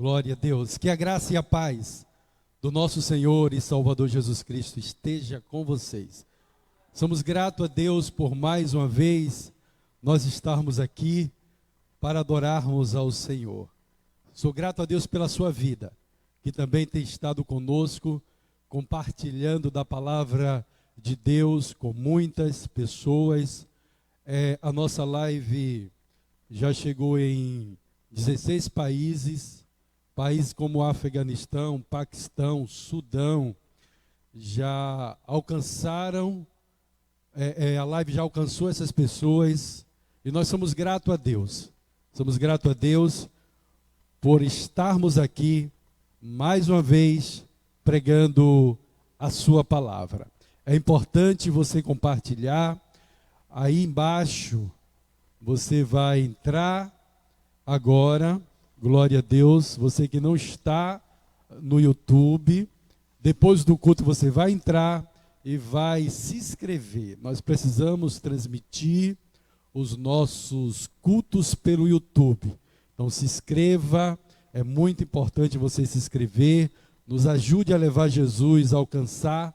Glória a Deus. Que a graça e a paz do nosso Senhor e Salvador Jesus Cristo esteja com vocês. Somos gratos a Deus por mais uma vez nós estarmos aqui para adorarmos ao Senhor. Sou grato a Deus pela sua vida, que também tem estado conosco, compartilhando da palavra de Deus com muitas pessoas. A nossa live já chegou em 16 países como Afeganistão, Paquistão, Sudão, já alcançaram, a live já alcançou essas pessoas, e nós somos gratos a Deus. Somos gratos a Deus por estarmos aqui, mais uma vez, pregando a sua palavra. É importante você compartilhar. Aí embaixo, você vai entrar agora, glória a Deus, você que não está no YouTube, depois do culto você vai entrar e vai se inscrever. Nós precisamos transmitir os nossos cultos pelo YouTube. Então se inscreva, é muito importante você se inscrever, nos ajude a levar Jesus a alcançar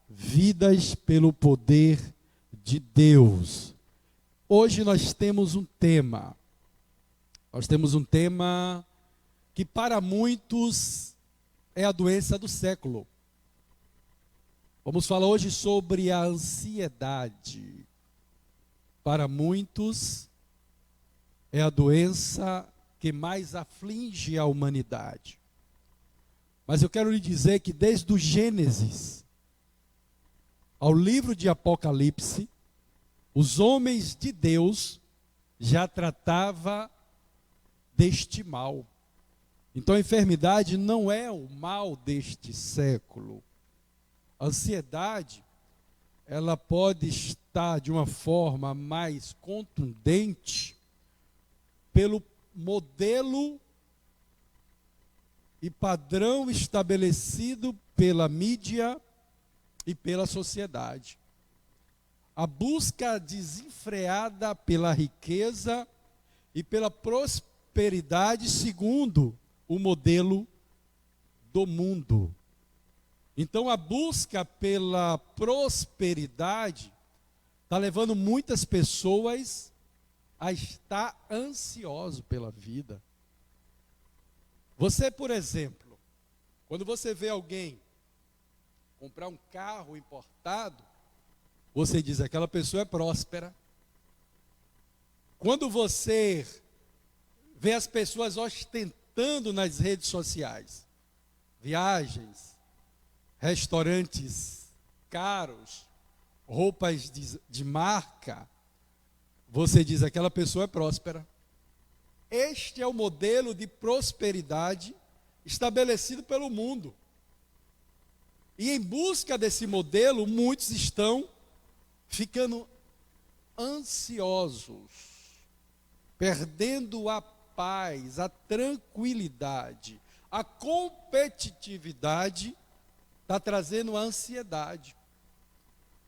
vidas pelo poder de Deus. Hoje nós temos um tema. Nós temos um tema que para muitos é a doença do século. Vamos falar hoje sobre a ansiedade. Para muitos é a doença que mais aflige a humanidade. Mas eu quero lhe dizer que desde o Gênesis ao livro de Apocalipse, os homens de Deus já tratavam deste mal. Então a enfermidade não é o mal deste século. A ansiedade, ela pode estar de uma forma mais contundente pelo modelo e padrão estabelecido pela mídia e pela sociedade. A busca desenfreada pela riqueza e pela prosperidade segundo o modelo do mundo. Então a busca pela prosperidade está levando muitas pessoas a estar ansioso pela vida. Você, por exemplo, quando você vê alguém comprar um carro importado, você diz, aquela pessoa é próspera. Quando você vê as pessoas ostentando nas redes sociais, viagens, restaurantes caros, roupas de marca, você diz, aquela pessoa é próspera. Este é o modelo de prosperidade estabelecido pelo mundo. E em busca desse modelo, muitos estão ficando ansiosos, perdendo a paz, a tranquilidade, a competitividade está trazendo a ansiedade.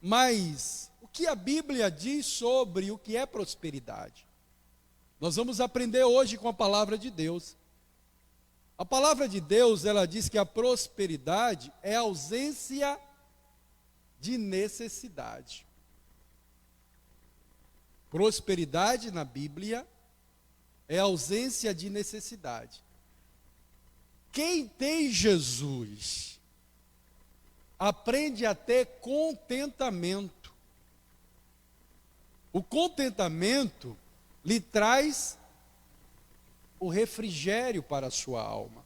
Mas o que a Bíblia diz sobre o que é prosperidade? Nós vamos aprender hoje com a palavra de Deus. A palavra de Deus, ela diz que a prosperidade é a ausência de necessidade. Prosperidade na Bíblia é a ausência de necessidade. Quem tem Jesus aprende a ter contentamento. O contentamento lhe traz o refrigério para a sua alma.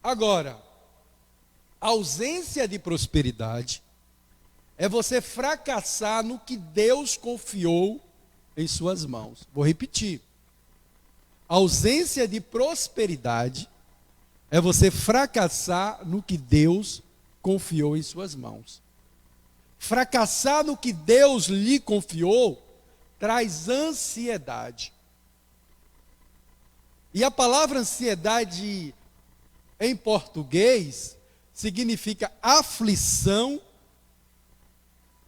Agora, a ausência de prosperidade é você fracassar no que Deus confiou em suas mãos. Vou repetir. A ausência de prosperidade é você fracassar no que Deus confiou em suas mãos. Fracassar no que Deus lhe confiou traz ansiedade. E a palavra ansiedade em português significa aflição,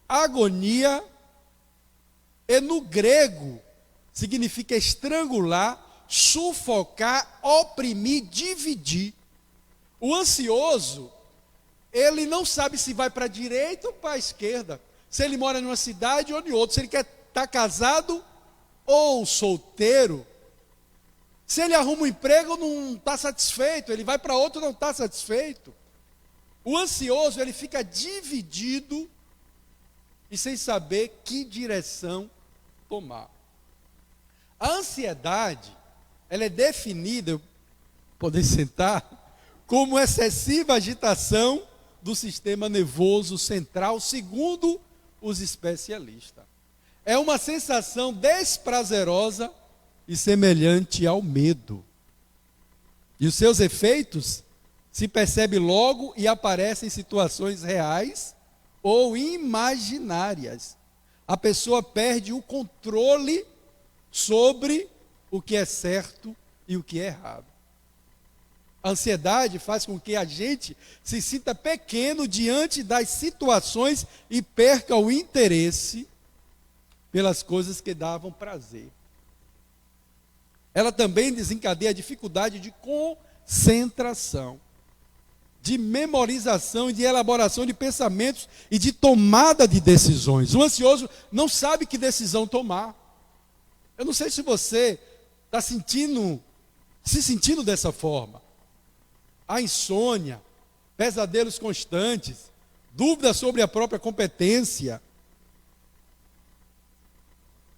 agonia, e no grego significa estrangular sufocar, oprimir, dividir. O ansioso, ele não sabe se vai para a direita ou para a esquerda, se ele mora numa cidade ou em outra, se ele quer estar casado ou solteiro, se ele arruma um emprego não está satisfeito, ele vai para outro não está satisfeito. O ansioso, ele fica dividido e sem saber que direção tomar. A ansiedade, ela é definida, podem sentar, como excessiva agitação do sistema nervoso central, segundo os especialistas. É uma sensação desprazerosa e semelhante ao medo. E os seus efeitos se percebem logo e aparecem em situações reais ou imaginárias. A pessoa perde o controle sobre o que é certo e o que é errado. A ansiedade faz com que a gente se sinta pequeno diante das situações e perca o interesse pelas coisas que davam prazer. Ela também desencadeia a dificuldade de concentração, de memorização e de elaboração de pensamentos e de tomada de decisões. O ansioso não sabe que decisão tomar. Eu não sei se você está se sentindo dessa forma. A insônia, pesadelos constantes, dúvidas sobre a própria competência,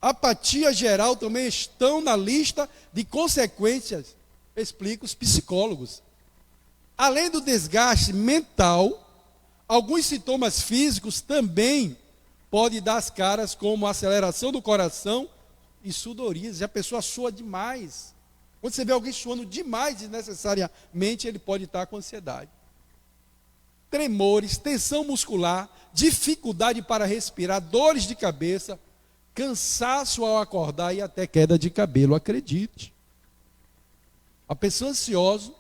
apatia geral também estão na lista de consequências, explica os psicólogos. Além do desgaste mental, alguns sintomas físicos também podem dar as caras, como aceleração do coração e sudoríase. A pessoa sua demais. Quando você vê alguém suando demais desnecessariamente, ele pode estar com ansiedade. Tremores, tensão muscular, dificuldade para respirar, dores de cabeça, cansaço ao acordar e até queda de cabelo, acredite. A pessoa ansiosa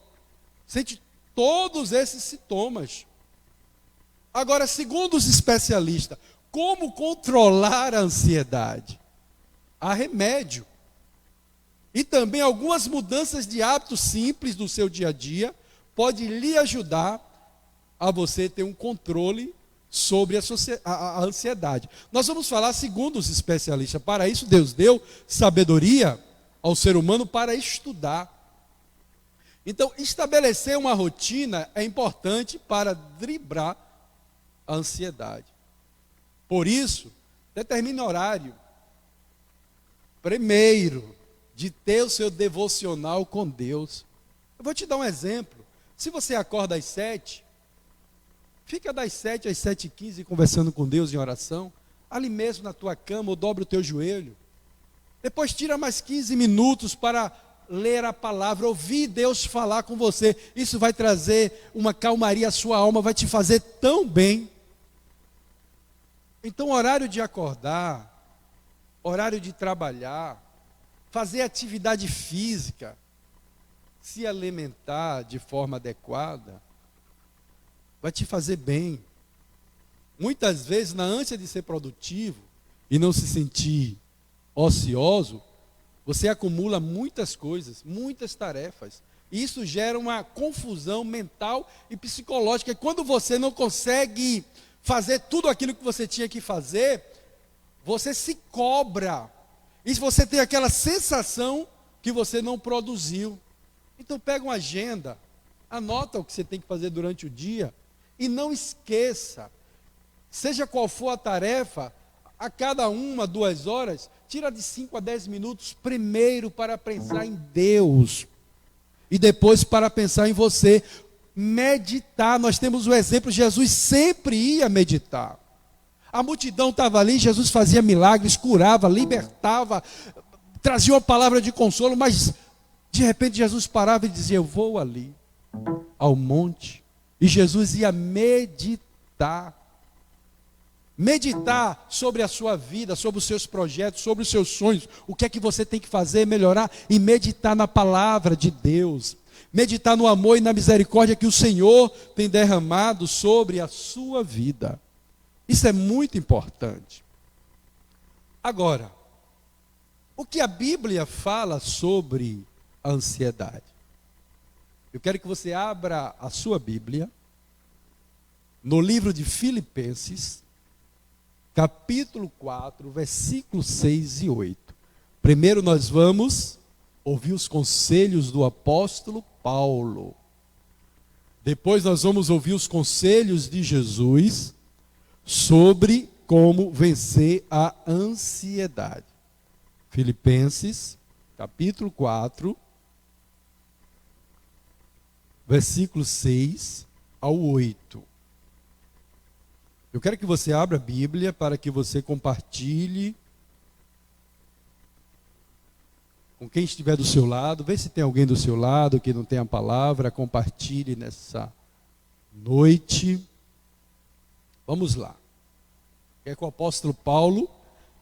sente todos esses sintomas. Agora, segundo os especialistas, como controlar a ansiedade? Há remédio. E também algumas mudanças de hábitos simples do seu dia a dia pode lhe ajudar a você ter um controle sobre a ansiedade. Nós vamos falar segundo os especialistas. Para isso, Deus deu sabedoria ao ser humano para estudar. Então, estabelecer uma rotina é importante para driblar a ansiedade. Por isso, determine horário. Primeiro, de ter o seu devocional com Deus. Eu vou te dar um exemplo. Se você acorda às 7, fica das 7 às 7h15 conversando com Deus em oração, ali mesmo na tua cama, ou dobra o teu joelho. Depois tira mais 15 minutos para ler a palavra, ouvir Deus falar com você. Isso vai trazer uma calmaria à sua alma, vai te fazer tão bem. Então, horário de acordar, horário de trabalhar, fazer atividade física, se alimentar de forma adequada, vai te fazer bem. Muitas vezes, na ânsia de ser produtivo e não se sentir ocioso, você acumula muitas coisas, muitas tarefas. E isso gera uma confusão mental e psicológica. E quando você não consegue fazer tudo aquilo que você tinha que fazer, você se cobra. E você tem aquela sensação que você não produziu. Então pega uma agenda, anota o que você tem que fazer durante o dia e não esqueça, seja qual for a tarefa, a cada 1, 2 horas, tira de 5 a 10 minutos primeiro para pensar em Deus e depois para pensar em você. Meditar, nós temos o exemplo, Jesus sempre ia meditar. A multidão estava ali, Jesus fazia milagres, curava, libertava, trazia uma palavra de consolo, mas de repente Jesus parava e dizia: eu vou ali, ao monte, e Jesus ia meditar. Meditar sobre a sua vida, sobre os seus projetos, sobre os seus sonhos, o que é que você tem que fazer, melhorar, e meditar na palavra de Deus. Meditar no amor e na misericórdia que o Senhor tem derramado sobre a sua vida. Isso é muito importante. Agora, o que a Bíblia fala sobre a ansiedade. Eu quero que você abra a sua Bíblia no livro de Filipenses, capítulo 4, versículos 6 e 8. Primeiro nós vamos ouvir os conselhos do apóstolo Paulo. Depois nós vamos ouvir os conselhos de Jesus sobre como vencer a ansiedade. Filipenses, capítulo 4, versículos 6 ao 8. Eu quero que você abra a Bíblia para que você compartilhe com quem estiver do seu lado. Vê se tem alguém do seu lado que não tem a palavra. Compartilhe nessa noite. Vamos lá. É que o apóstolo Paulo,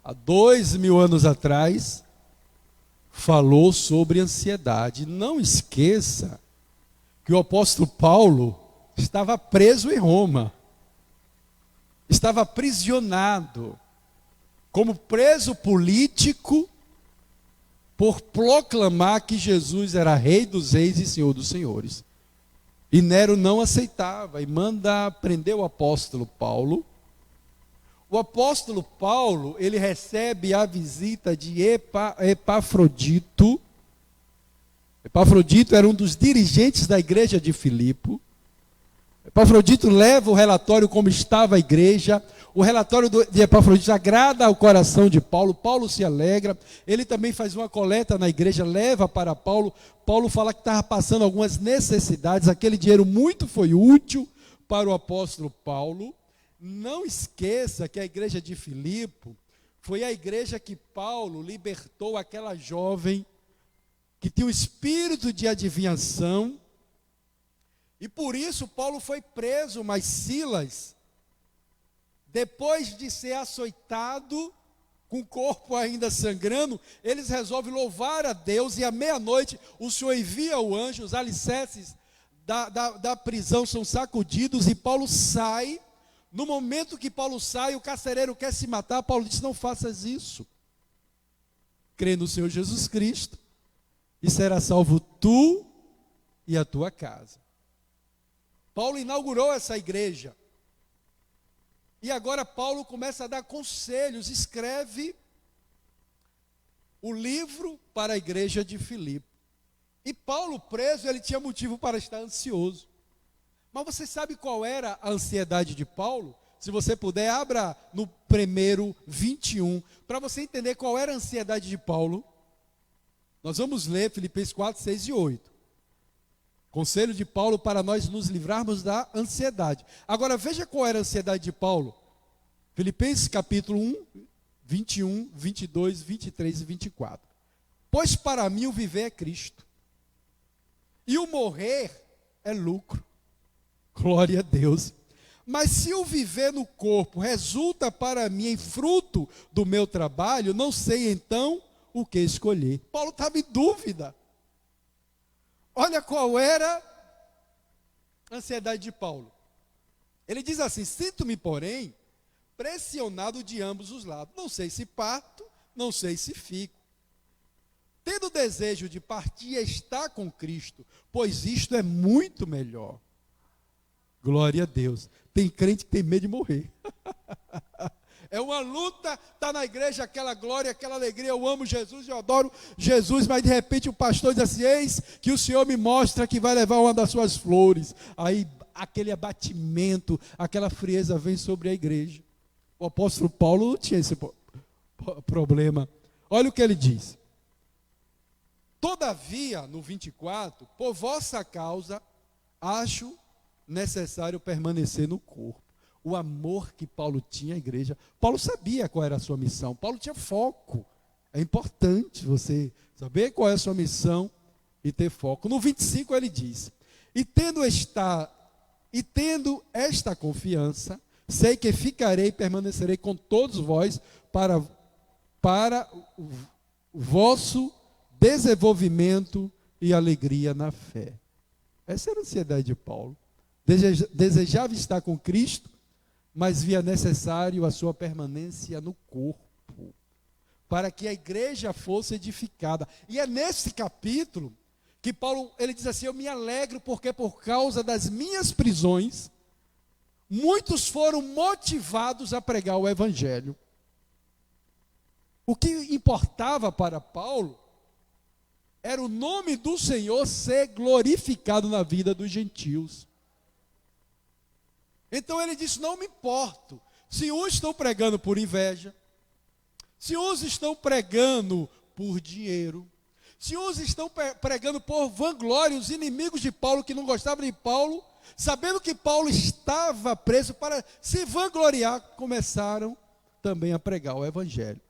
há 2000 anos atrás, falou sobre ansiedade. Não esqueça que o apóstolo Paulo estava preso em Roma. Estava aprisionado como preso político por proclamar que Jesus era Rei dos Reis e Senhor dos Senhores. E Nero não aceitava e manda prender o apóstolo Paulo. O apóstolo Paulo, ele recebe a visita de Epafrodito. Epafrodito era um dos dirigentes da igreja de Filipe. Epafrodito leva o relatório como estava a igreja. O relatório de Epafrodito agrada ao coração de Paulo. Paulo se alegra. Ele também faz uma coleta na igreja, leva para Paulo. Paulo fala que estava passando algumas necessidades. Aquele dinheiro muito foi útil para o apóstolo Paulo. Não esqueça que a igreja de Filipe foi a igreja que Paulo libertou aquela jovem que tinha o espírito de adivinhação. E por isso Paulo foi preso, mas Silas, depois de ser açoitado, com o corpo ainda sangrando, eles resolvem louvar a Deus, e à meia-noite o Senhor envia o anjo, os alicerces da prisão são sacudidos, e Paulo sai. No momento que Paulo sai, o carcereiro quer se matar. Paulo diz: não faças isso. Crê no Senhor Jesus Cristo, e será salvo tu e a tua casa. Paulo inaugurou essa igreja. E agora Paulo começa a dar conselhos, escreve o livro para a igreja de Filipe. E Paulo preso, ele tinha motivo para estar ansioso. Mas você sabe qual era a ansiedade de Paulo? Se você puder, abra no primeiro 21, para você entender qual era a ansiedade de Paulo. Nós vamos ler Filipenses 4, 6 e 8. Conselho de Paulo para nós nos livrarmos da ansiedade. Agora veja qual era a ansiedade de Paulo. Filipenses capítulo 1, 21, 22, 23 e 24. Pois para mim o viver é Cristo, e o morrer é lucro. Glória a Deus. Mas se o viver no corpo resulta para mim em fruto do meu trabalho, não sei então o que escolher. Paulo estava em dúvida. Olha qual era a ansiedade de Paulo. Ele diz assim: sinto-me, porém, pressionado de ambos os lados. Não sei se parto, não sei se fico. Tendo o desejo de partir e estar com Cristo, pois isto é muito melhor. Glória a Deus. Tem crente que tem medo de morrer. É uma luta, está na igreja aquela glória, aquela alegria, eu amo Jesus, eu adoro Jesus, mas de repente o pastor diz assim: eis que o Senhor me mostra que vai levar uma das suas flores. Aí aquele abatimento, aquela frieza vem sobre a igreja. O apóstolo Paulo não tinha esse problema. Olha o que ele diz: todavia, no 24, por vossa causa, acho necessário permanecer no corpo. O amor que Paulo tinha à igreja. Paulo sabia qual era a sua missão. Paulo tinha foco. É importante você saber qual é a sua missão e ter foco. No 25 ele diz: e tendo esta confiança, sei que ficarei e permanecerei com todos vós para o vosso desenvolvimento e alegria na fé. Essa era a ansiedade de Paulo. Desejava estar com Cristo, mas via necessário a sua permanência no corpo, para que a igreja fosse edificada. E é nesse capítulo que Paulo, ele diz assim: eu me alegro porque por causa das minhas prisões, muitos foram motivados a pregar o evangelho. O que importava para Paulo era o nome do Senhor ser glorificado na vida dos gentios. Então ele disse: não me importo se uns estão pregando por inveja, se uns estão pregando por dinheiro, se uns estão pregando por vanglória. Os inimigos de Paulo, que não gostavam de Paulo, sabendo que Paulo estava preso, para se vangloriar, começaram também a pregar o evangelho.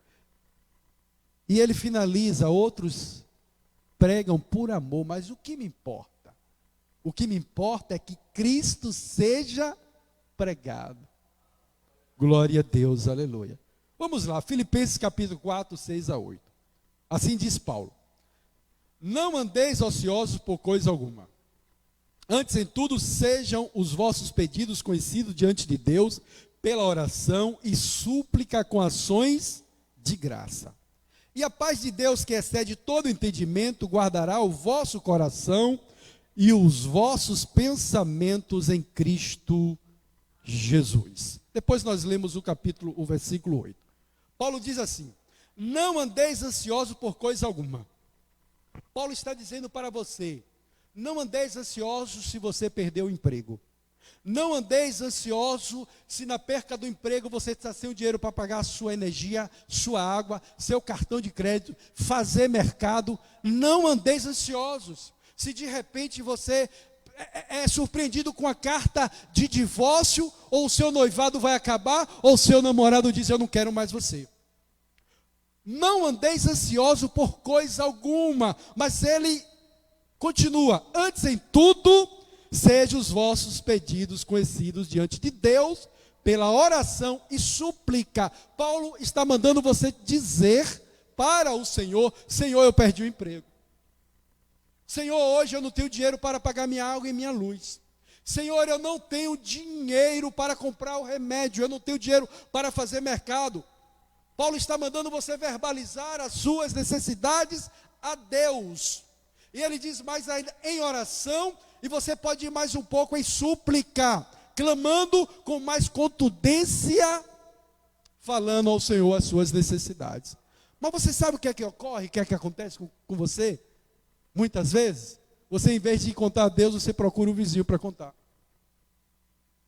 E ele finaliza: outros pregam por amor, mas o que me importa? O que me importa é que Cristo seja pregado. Glória a Deus, aleluia. Vamos lá, Filipenses capítulo 4, 6 a 8. Assim diz Paulo: não andeis ociosos por coisa alguma. Antes em tudo sejam os vossos pedidos conhecidos diante de Deus, pela oração e súplica com ações de graça. E a paz de Deus, que excede todo entendimento, guardará o vosso coração e os vossos pensamentos em Cristo Jesus. Depois nós lemos o versículo 8. Paulo diz assim: não andeis ansiosos por coisa alguma. Paulo está dizendo para você: não andeis ansiosos se você perdeu o emprego. Não andeis ansioso se na perca do emprego você está sem o dinheiro para pagar a sua energia, sua água, seu cartão de crédito, fazer mercado. Não andeis ansiosos se de repente você é surpreendido com a carta de divórcio, ou o seu noivado vai acabar, ou o seu namorado diz: eu não quero mais você. Não andeis ansioso por coisa alguma, mas ele continua: antes em tudo, sejam os vossos pedidos conhecidos diante de Deus, pela oração e súplica. Paulo está mandando você dizer para o Senhor: Senhor, eu perdi o emprego. Senhor, hoje eu não tenho dinheiro para pagar minha água e minha luz. Senhor, eu não tenho dinheiro para comprar o remédio, eu não tenho dinheiro para fazer mercado. Paulo está mandando você verbalizar as suas necessidades a Deus. E ele diz mais ainda: em oração, e você pode ir mais um pouco em súplica, clamando com mais contundência, falando ao Senhor as suas necessidades. Mas você sabe o que é que ocorre, o que é que acontece com você? Muitas vezes, você, em vez de contar a Deus, você procura um vizinho para contar.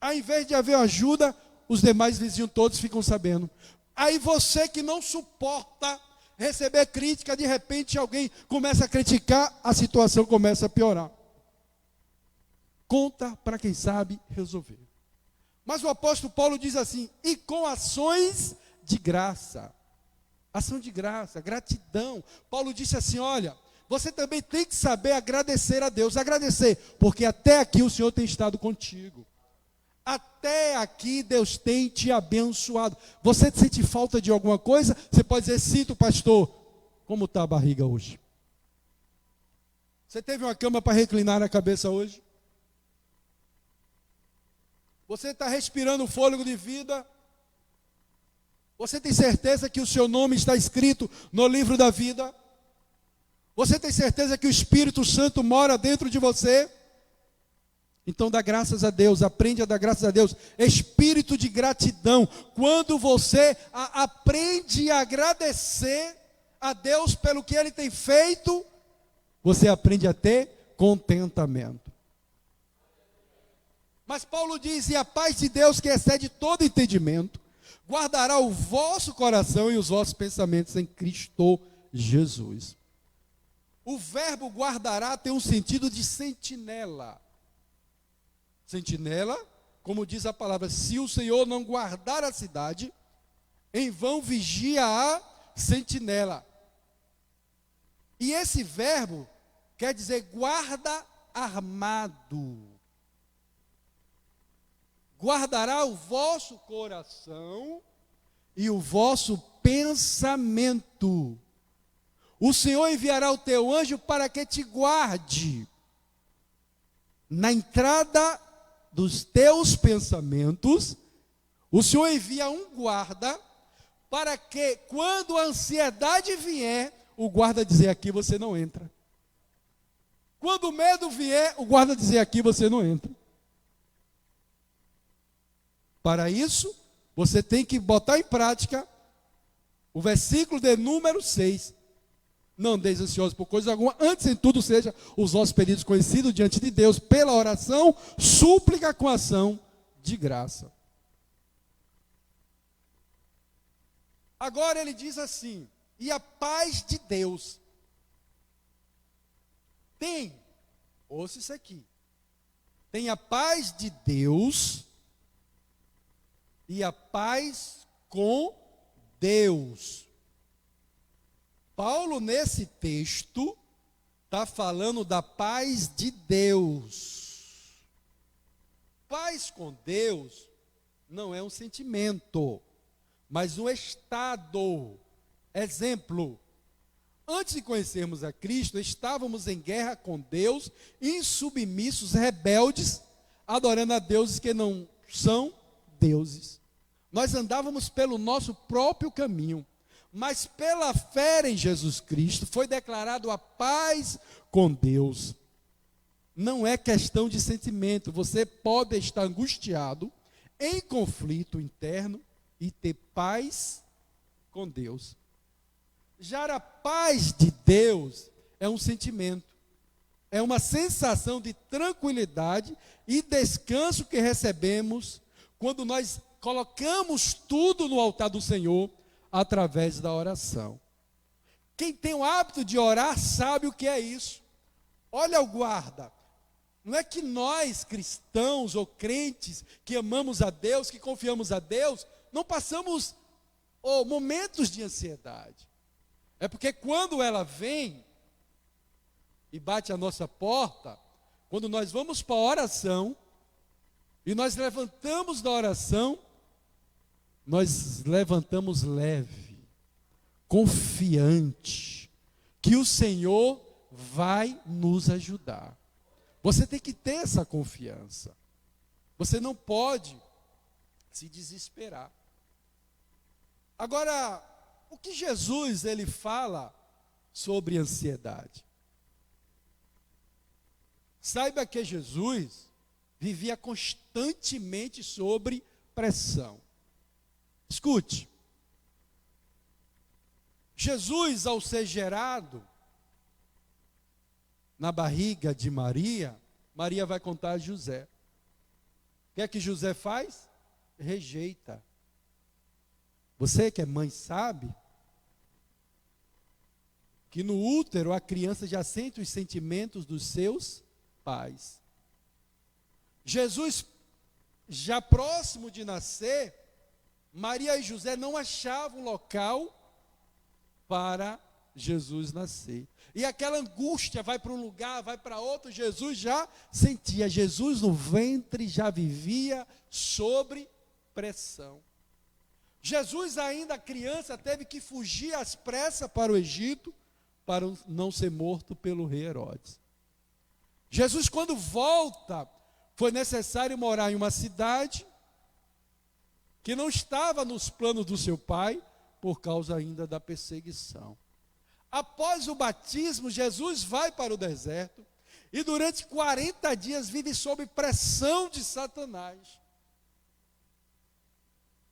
Ao invés de haver ajuda, os demais vizinhos todos ficam sabendo. Aí você, que não suporta receber crítica, de repente alguém começa a criticar, a situação começa a piorar. Conta para quem sabe resolver. Mas o apóstolo Paulo diz assim: e com ações de graça. Ação de graça, gratidão. Paulo disse assim: olha, você também tem que saber agradecer a Deus. Agradecer, porque até aqui o Senhor tem estado contigo. Até aqui Deus tem te abençoado. Você sente falta de alguma coisa? Você pode dizer: sinto, pastor. Como está a barriga hoje? Você teve uma cama para reclinar a cabeça hoje? Você está respirando o fôlego de vida? Você tem certeza que o seu nome está escrito no livro da vida? Você tem certeza que o Espírito Santo mora dentro de você? Então dá graças a Deus, aprende a dar graças a Deus. Espírito de gratidão. Quando você aprende a agradecer a Deus pelo que Ele tem feito, você aprende a ter contentamento. Mas Paulo diz: e a paz de Deus, que excede todo entendimento, guardará o vosso coração e os vossos pensamentos em Cristo Jesus. O verbo guardará tem um sentido de sentinela. Sentinela, como diz a palavra: se o Senhor não guardar a cidade, em vão vigia a sentinela. E esse verbo quer dizer guarda armado. Guardará o vosso coração e o vosso pensamento. O Senhor enviará o teu anjo para que te guarde na entrada dos teus pensamentos. O Senhor envia um guarda para que, quando a ansiedade vier, o guarda dizer: aqui você não entra. Quando o medo vier, o guarda dizer: aqui você não entra. Para isso, você tem que botar em prática o versículo de número 6. Não andeis ansiosos por coisa alguma, antes em tudo seja os vossos pedidos conhecidos diante de Deus, pela oração, súplica com ação de graça. Agora ele diz assim: e a paz de Deus ouça isso aqui, tem a paz de Deus e a paz com Deus. Paulo, nesse texto, está falando da paz de Deus. Paz com Deus não é um sentimento, mas um estado. Exemplo: antes de conhecermos a Cristo, estávamos em guerra com Deus, insubmissos, rebeldes, adorando a deuses que não são deuses. Nós andávamos pelo nosso próprio caminho, mas pela fé em Jesus Cristo foi declarado a paz com Deus. Não é questão de sentimento. Você pode estar angustiado, em conflito interno e ter paz com Deus. Já a paz de Deus é um sentimento, é uma sensação de tranquilidade e descanso que recebemos quando nós colocamos tudo no altar do Senhor através da oração. Quem tem o hábito de orar sabe o que é isso. Olha o guarda. Não é que nós, cristãos ou crentes, que amamos a Deus, que confiamos a Deus, não passamos momentos de ansiedade. É porque quando ela vem e bate a nossa porta, quando nós vamos para a oração, e nós levantamos da oração, nós levantamos leve, confiante, que o Senhor vai nos ajudar. Você tem que ter essa confiança. Você não pode se desesperar. Agora, o que Jesus ele fala sobre ansiedade? Saiba que Jesus vivia constantemente sobre pressão. Escute. Jesus, ao ser gerado na barriga de Maria, Maria vai contar a José. O que é que José faz? Rejeita. Você que é mãe sabe que no útero a criança já sente os sentimentos dos seus pais. Jesus, já próximo de nascer, Maria e José não achavam local para Jesus nascer. E aquela angústia vai para um lugar, vai para outro. Jesus já sentia. Jesus no ventre já vivia sobre pressão. Jesus ainda criança teve que fugir às pressas para o Egito para não ser morto pelo rei Herodes. Jesus, quando volta, foi necessário morar em uma cidade que não estava nos planos do seu pai, por causa ainda da perseguição. Após o batismo, Jesus vai para o deserto e durante 40 dias vive sob pressão de Satanás.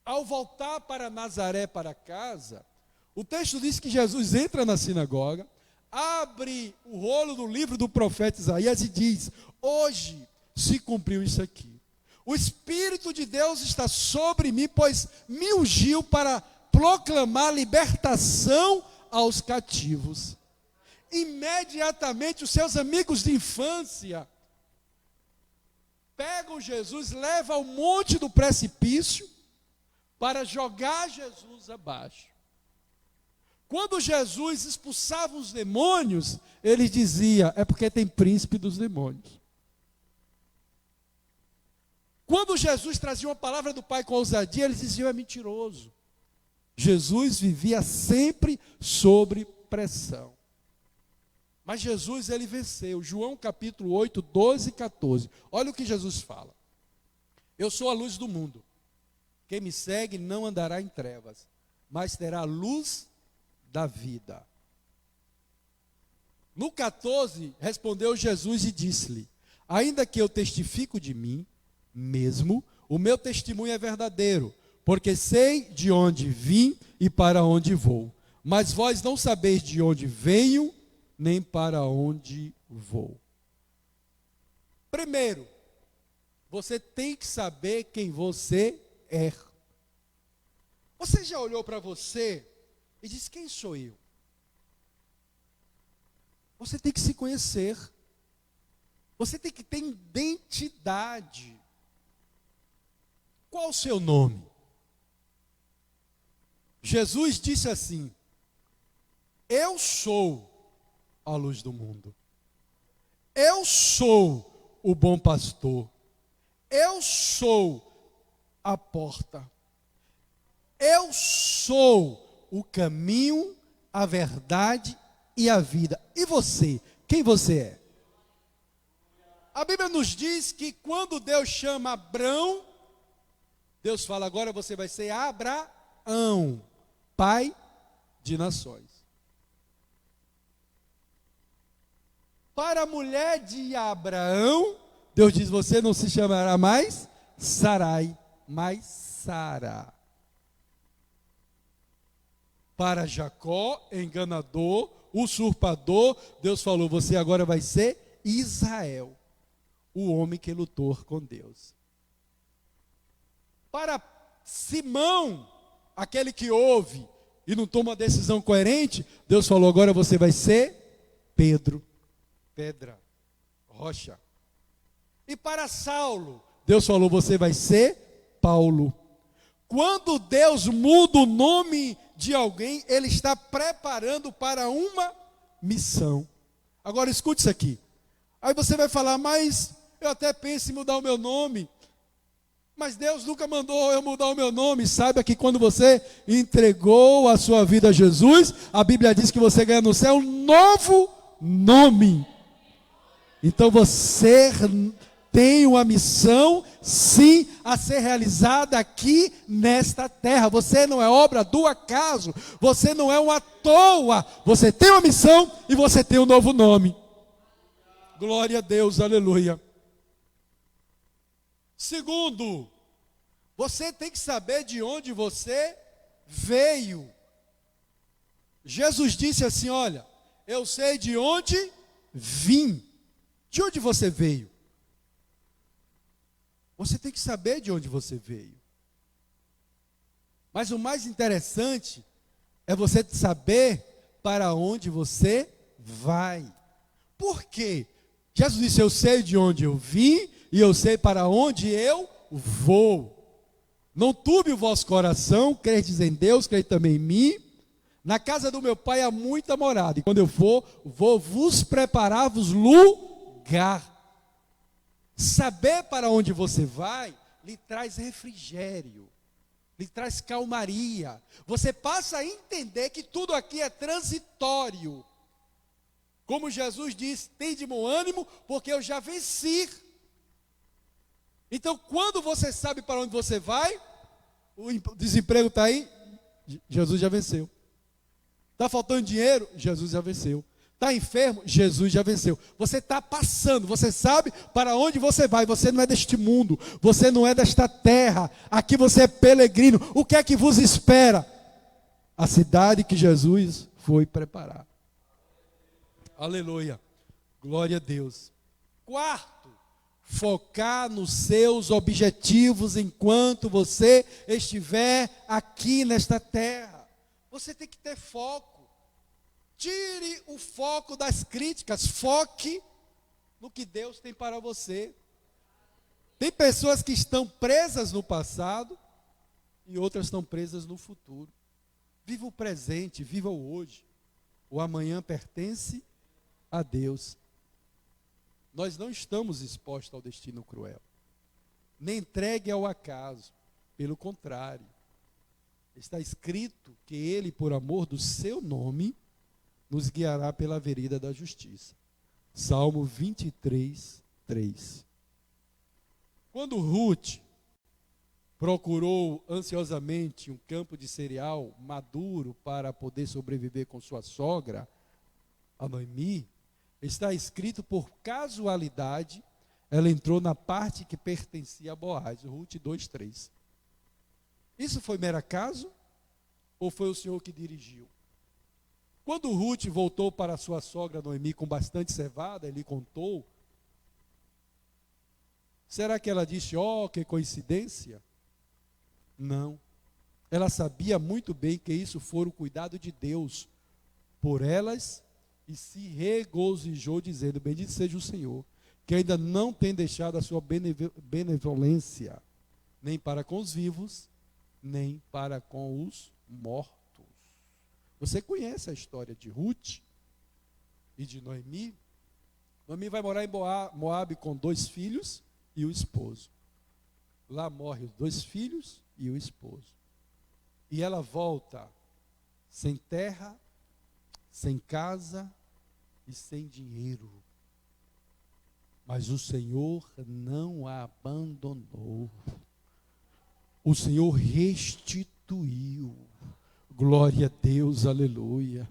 Ao voltar para Nazaré, para casa, o texto diz que Jesus entra na sinagoga, abre o rolo do livro do profeta Isaías e diz: hoje se cumpriu isso aqui. O Espírito de Deus está sobre mim, pois me ungiu para proclamar libertação aos cativos. Imediatamente os seus amigos de infância pegam Jesus, levam ao monte do precipício para jogar Jesus abaixo. Quando Jesus expulsava os demônios, ele dizia: é porque tem príncipe dos demônios. Quando Jesus trazia uma palavra do Pai com ousadia, eles diziam: é mentiroso. Jesus vivia sempre sobre pressão. Mas Jesus, ele venceu. João capítulo 8, 12 e 14. Olha o que Jesus fala: eu sou a luz do mundo. Quem me segue não andará em trevas, mas terá a luz da vida. No 14, respondeu Jesus e disse-lhe: ainda que eu testifico de mim mesmo, o meu testemunho é verdadeiro, porque sei de onde vim e para onde vou. Mas vós não sabeis de onde venho, nem para onde vou. Primeiro, você tem que saber quem você é. Você já olhou para você e disse: quem sou eu? Você tem que se conhecer. Você tem que ter identidade. Qual o seu nome? Jesus disse assim: eu sou a luz do mundo. Eu sou o bom pastor. Eu sou a porta. Eu sou o caminho, a verdade e a vida. E você? Quem você é? A Bíblia nos diz que quando Deus chama Abrão, Deus fala: agora você vai ser Abraão, pai de nações. Para a mulher de Abraão, Deus diz: você não se chamará mais Sarai, mas Sara. Para Jacó, enganador, usurpador, Deus falou: você agora vai ser Israel, o homem que lutou com Deus. Para Simão, aquele que ouve e não toma uma decisão coerente, Deus falou: agora você vai ser Pedro, pedra, rocha. E para Saulo, Deus falou: você vai ser Paulo. Quando Deus muda o nome de alguém, Ele está preparando para uma missão. Agora escute isso aqui. Aí você vai falar: mas eu até penso em mudar o meu nome. Mas Deus nunca mandou eu mudar o meu nome. Saiba que quando você entregou a sua vida a Jesus, a Bíblia diz que você ganha no céu um novo nome. Então você tem uma missão, sim, a ser realizada aqui nesta terra. Você não é obra do acaso, você não é uma toa. Você tem uma missão e você tem um novo nome. Glória a Deus, aleluia. Segundo, você tem que saber de onde você veio. Jesus disse assim: olha, eu sei de onde vim. De onde você veio? Você tem que saber de onde você veio. Mas o mais interessante é você saber para onde você vai. Por quê? Jesus disse: eu sei de onde eu vim e eu sei para onde eu vou. Não turbe o vosso coração, credes em Deus, crede também em mim. Na casa do meu pai há muita morada, e quando eu for, vou vos preparar-vos lugar. Saber para onde você vai lhe traz refrigério, lhe traz calmaria. Você passa a entender que tudo aqui é transitório. Como Jesus disse: tem de bom ânimo, porque eu já venci. Então, quando você sabe para onde você vai, o desemprego está aí, Jesus já venceu. Está faltando dinheiro, Jesus já venceu. Está enfermo, Jesus já venceu. Você está passando, você sabe para onde você vai. Você não é deste mundo, você não é desta terra. Aqui você é peregrino. O que é que vos espera? A cidade que Jesus foi preparar. Aleluia, glória a Deus. Quarto, focar nos seus objetivos enquanto você estiver aqui nesta terra. Você tem que ter foco. Tire o foco das críticas, foque no que Deus tem para você. Tem pessoas que estão presas no passado e outras estão presas no futuro. Viva o presente, viva o hoje. O amanhã pertence a Deus. Nós não estamos expostos ao destino cruel, nem entregue ao acaso. Pelo contrário, está escrito que Ele, por amor do seu nome, nos guiará pela vereda da justiça. Salmo 23, 3. Quando Ruth procurou ansiosamente um campo de cereal maduro para poder sobreviver com sua sogra, a Noemi, Está escrito por casualidade, ela entrou na parte que pertencia a Boaz, Ruth 2:3. Isso foi mero acaso? Ou foi o Senhor que dirigiu? Quando Ruth voltou para sua sogra Noemi com bastante cevada, ele contou. Será que ela disse, que coincidência? Não. Ela sabia muito bem que isso foi o cuidado de Deus por elas e se regozijou dizendo, bendito seja o Senhor, que ainda não tem deixado a sua benevolência, nem para com os vivos, nem para com os mortos. Você conhece a história de Ruth e de Noemi? Noemi vai morar em Moabe com 2 filhos e o esposo. Lá morrem os 2 filhos e o esposo. E ela volta sem terra, sem casa e sem dinheiro. Mas o Senhor não a abandonou. O Senhor restituiu. Glória a Deus, aleluia.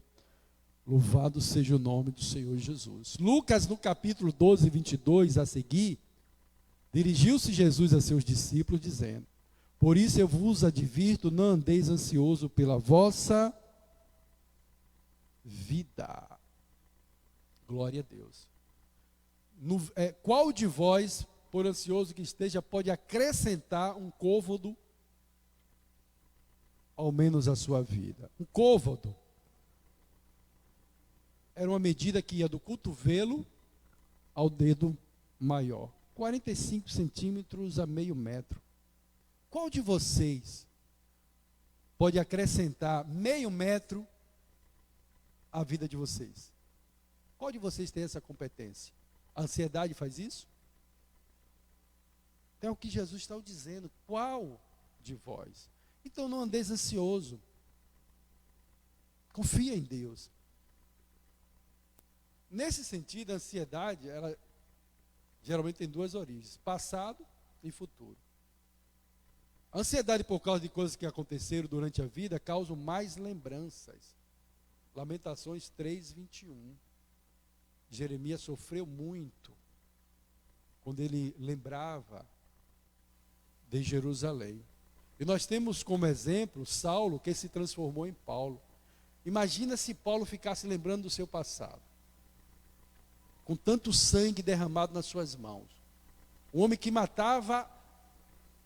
Louvado seja o nome do Senhor Jesus. Lucas, no capítulo 12, 22, a seguir, dirigiu-se Jesus a seus discípulos, dizendo, por isso eu vos advirto, não andeis ansioso pela vossa vida. Glória a Deus. Qual de vós, por ansioso que esteja, pode acrescentar um côvado, ao menos à sua vida? Um côvado era uma medida que ia do cotovelo ao dedo maior. 45 centímetros a meio metro. Qual de vocês pode acrescentar meio metro à vida de vocês? Qual de vocês tem essa competência? A ansiedade faz isso? Então é o que Jesus está dizendo. Qual de vós? Então não andeis ansioso. Confia em Deus. Nesse sentido, a ansiedade, ela geralmente tem 2 origens: passado e futuro. A ansiedade por causa de coisas que aconteceram durante a vida causa mais lembranças. Lamentações 3:21. Jeremias sofreu muito quando ele lembrava de Jerusalém. E nós temos como exemplo Saulo, que se transformou em Paulo. Imagina se Paulo ficasse lembrando do seu passado, com tanto sangue derramado nas suas mãos. Um homem que matava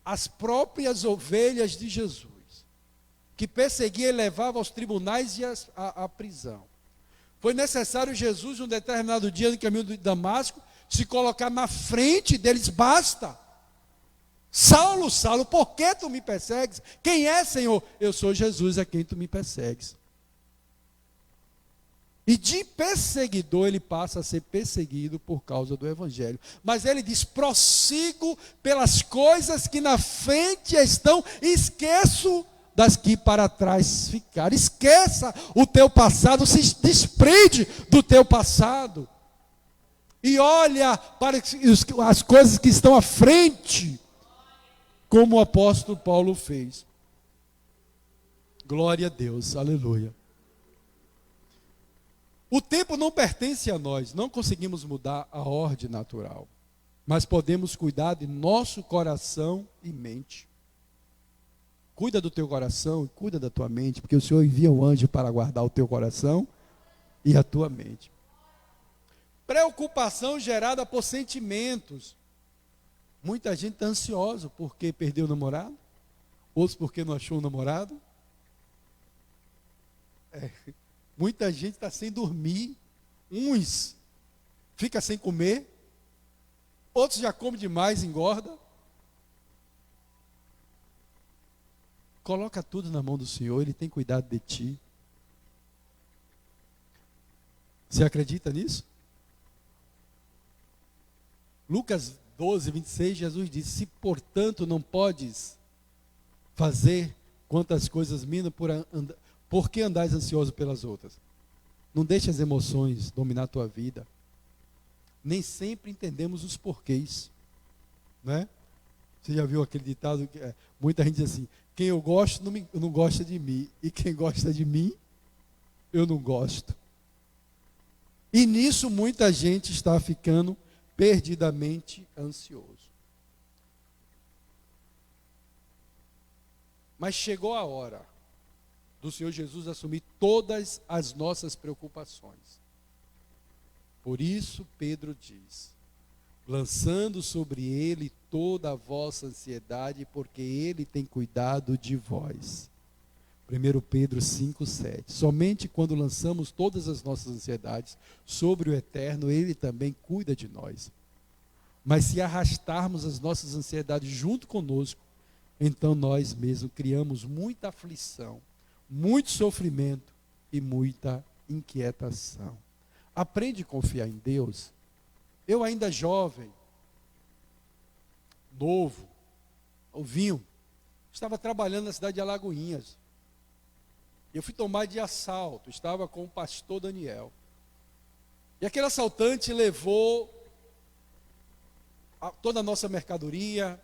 as próprias ovelhas de Jesus, que perseguia e levava aos tribunais e à prisão. Foi necessário Jesus, um determinado dia no caminho de Damasco, se colocar na frente deles. Basta. Saulo, Saulo, por que tu me persegues? Quem é, Senhor? Eu sou Jesus, a quem tu me persegues. E de perseguidor ele passa a ser perseguido por causa do Evangelho. Mas ele diz, prossigo pelas coisas que na frente estão, e esqueço das que para trás ficaram. Esqueça o teu passado, se desprende do teu passado. E olha para as coisas que estão à frente, como o apóstolo Paulo fez. Glória a Deus, aleluia. O tempo não pertence a nós, não conseguimos mudar a ordem natural, mas podemos cuidar de nosso coração e mente. Cuida do teu coração e cuida da tua mente, porque o Senhor envia um anjo para guardar o teu coração e a tua mente. Preocupação gerada por sentimentos. Muita gente está ansiosa porque perdeu o namorado, outros porque não achou um namorado. Muita gente está sem dormir, uns fica sem comer, outros já comem demais, engorda. Coloca tudo na mão do Senhor, Ele tem cuidado de ti. Você acredita nisso? Lucas 12, 26, Jesus disse, se portanto não podes fazer quantas coisas minam, por que andais ansioso pelas outras? Não deixe as emoções dominar a tua vida. Nem sempre entendemos os porquês, né? Você já viu aquele ditado que muita gente diz assim, quem eu gosto não gosta de mim, e quem gosta de mim, eu não gosto. E nisso muita gente está ficando perdidamente ansioso. Mas chegou a hora do Senhor Jesus assumir todas as nossas preocupações. Por isso Pedro diz: lançando sobre ele toda a vossa ansiedade, porque ele tem cuidado de vós. 1 Pedro 5,7. Somente quando lançamos todas as nossas ansiedades sobre o Eterno, ele também cuida de nós. Mas se arrastarmos as nossas ansiedades junto conosco, então nós mesmos criamos muita aflição, muito sofrimento e muita inquietação. Aprende a confiar em Deus. Eu ainda jovem, novo, novinho, estava trabalhando na cidade de Alagoinhas. Eu fui tomado de assalto, estava com o pastor Daniel. E aquele assaltante levou toda a nossa mercadoria,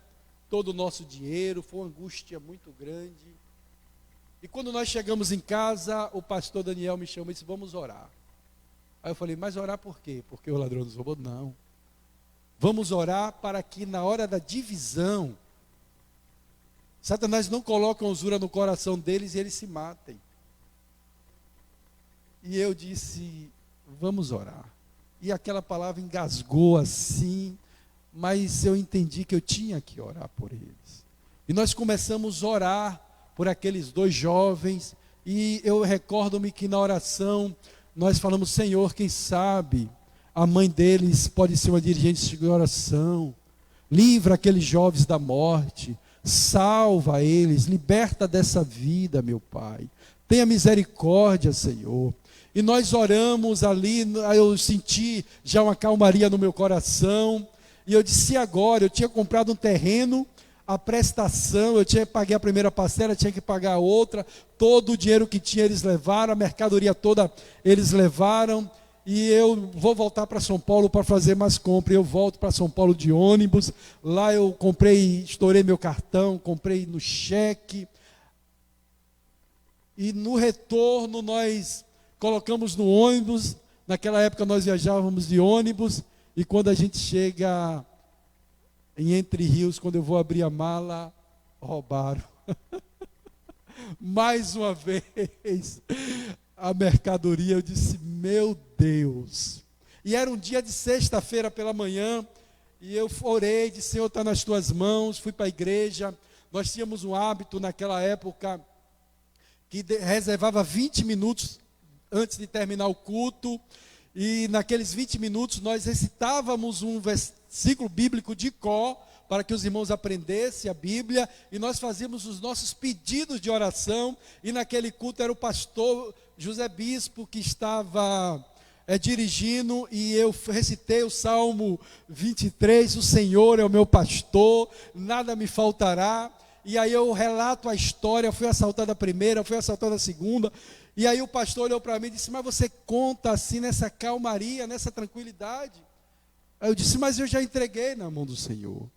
todo o nosso dinheiro. Foi uma angústia muito grande. E quando nós chegamos em casa, o pastor Daniel me chamou e disse: vamos orar. Aí eu falei: mas orar por quê? Porque o ladrão nos roubou? Não. Vamos orar para que na hora da divisão, Satanás não coloque uma usura no coração deles e eles se matem. E eu disse: vamos orar. E aquela palavra engasgou assim, mas eu entendi que eu tinha que orar por eles. E nós começamos a orar por aqueles dois jovens, e eu recordo-me que na oração nós falamos: Senhor, quem sabe a mãe deles pode ser uma dirigente de oração, livra aqueles jovens da morte, salva eles, liberta dessa vida, meu Pai, tenha misericórdia, Senhor. E nós oramos ali, eu senti já uma calmaria no meu coração, e eu disse: agora, eu tinha comprado um terreno, a prestação, eu tinha que pagar a primeira parcela, tinha que pagar a outra, todo o dinheiro que tinha eles levaram, a mercadoria toda eles levaram, e eu vou voltar para São Paulo para fazer mais compras. Eu volto para São Paulo de ônibus, lá eu comprei, estourei meu cartão, comprei no cheque, e no retorno nós colocamos no ônibus. Naquela época nós viajávamos de ônibus, e quando a gente chega em Entre Rios, quando eu vou abrir a mala, roubaram. Mais uma vez, a mercadoria. Eu disse: meu Deus. E era um dia de sexta-feira pela manhã, e eu orei, disse: Senhor, está nas tuas mãos. Fui para a igreja. Nós tínhamos um hábito naquela época, que reservava 20 minutos antes de terminar o culto, e naqueles 20 minutos nós recitávamos um versículo bíblico de cor, para que os irmãos aprendessem a Bíblia, e nós fazíamos os nossos pedidos de oração. E naquele culto era o pastor José Bispo que estava dirigindo, e eu recitei o Salmo 23, o Senhor é o meu pastor, nada me faltará. E aí eu relato a história: fui assaltado a primeira, fui assaltado a segunda. E aí o pastor olhou para mim e disse: mas você conta assim, nessa calmaria, nessa tranquilidade? Aí eu disse: mas eu já entreguei na mão do Senhor,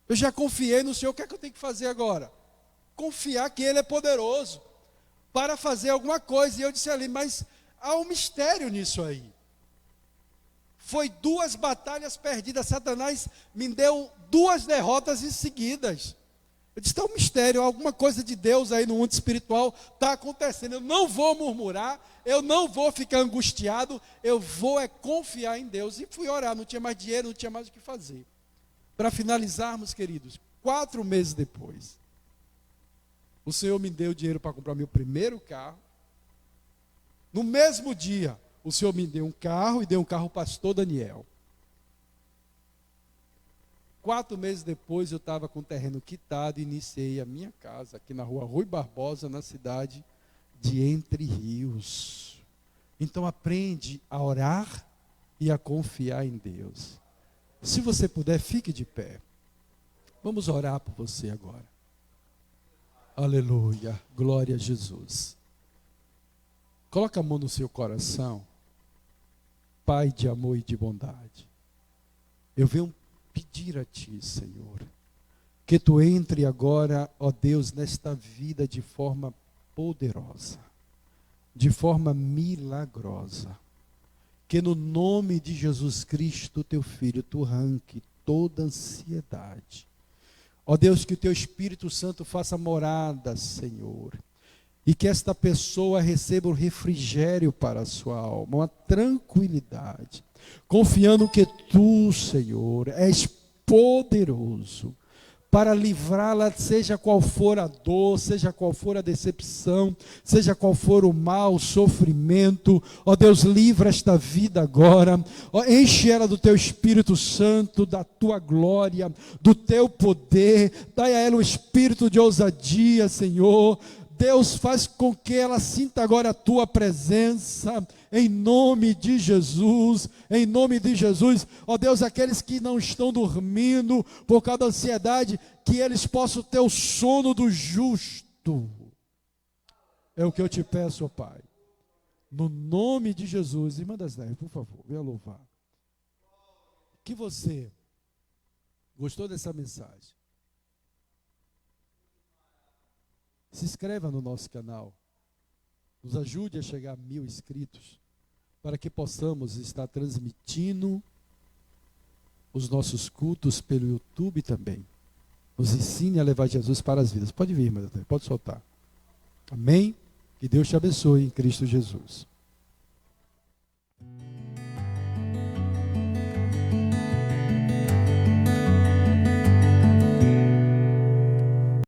eu já confiei no Senhor, o que é que eu tenho que fazer agora? Confiar que Ele é poderoso para fazer alguma coisa. E eu disse ali: mas há um mistério nisso aí. Foi 2 batalhas perdidas, Satanás me deu 2 derrotas em seguidas. Eu disse: tem um mistério, alguma coisa de Deus aí no mundo espiritual está acontecendo. Eu não vou murmurar, eu não vou ficar angustiado, eu vou confiar em Deus. E fui orar, não tinha mais dinheiro, não tinha mais o que fazer. Para finalizarmos, queridos, 4 meses depois, o Senhor me deu dinheiro para comprar meu primeiro carro. No mesmo dia, o Senhor me deu um carro, e deu um carro ao pastor Daniel. 4 meses depois, eu estava com o terreno quitado e iniciei a minha casa aqui na rua Rui Barbosa, na cidade de Entre Rios. Então aprende a orar e a confiar em Deus. Se você puder, fique de pé. Vamos orar por você agora. Aleluia, glória a Jesus. Coloca a mão no seu coração. Pai de amor e de bondade, eu venho pedir a Ti, Senhor, que Tu entre agora, ó Deus, nesta vida de forma poderosa, de forma milagrosa. que no nome de Jesus Cristo, teu Filho, tu arranque toda ansiedade. Ó Deus, que o teu Espírito Santo faça morada, Senhor. E que esta pessoa receba um refrigério para a sua alma, uma tranquilidade. Confiando que tu, Senhor, és poderoso para livrá-la, seja qual for a dor, seja qual for a decepção, seja qual for o mal, o sofrimento. Ó Deus, livra esta vida agora. Ó, enche ela do teu Espírito Santo, da tua glória, do teu poder. Dai a ela um espírito de ousadia, Senhor. Deus, faz com que ela sinta agora a tua presença, em nome de Jesus, em nome de Jesus. Ó Deus, aqueles que não estão dormindo por causa da ansiedade, que eles possam ter o sono do justo. É o que eu te peço, ó Pai, no nome de Jesus. Irmã das 10, por favor, venha louvar. Que você gostou dessa mensagem? Se inscreva no nosso canal, nos ajude a chegar a 1000 inscritos, para que possamos estar transmitindo os nossos cultos pelo YouTube também. Nos ensine a levar Jesus para as vidas. Pode vir, irmã, pode soltar. Amém? Que Deus te abençoe em Cristo Jesus.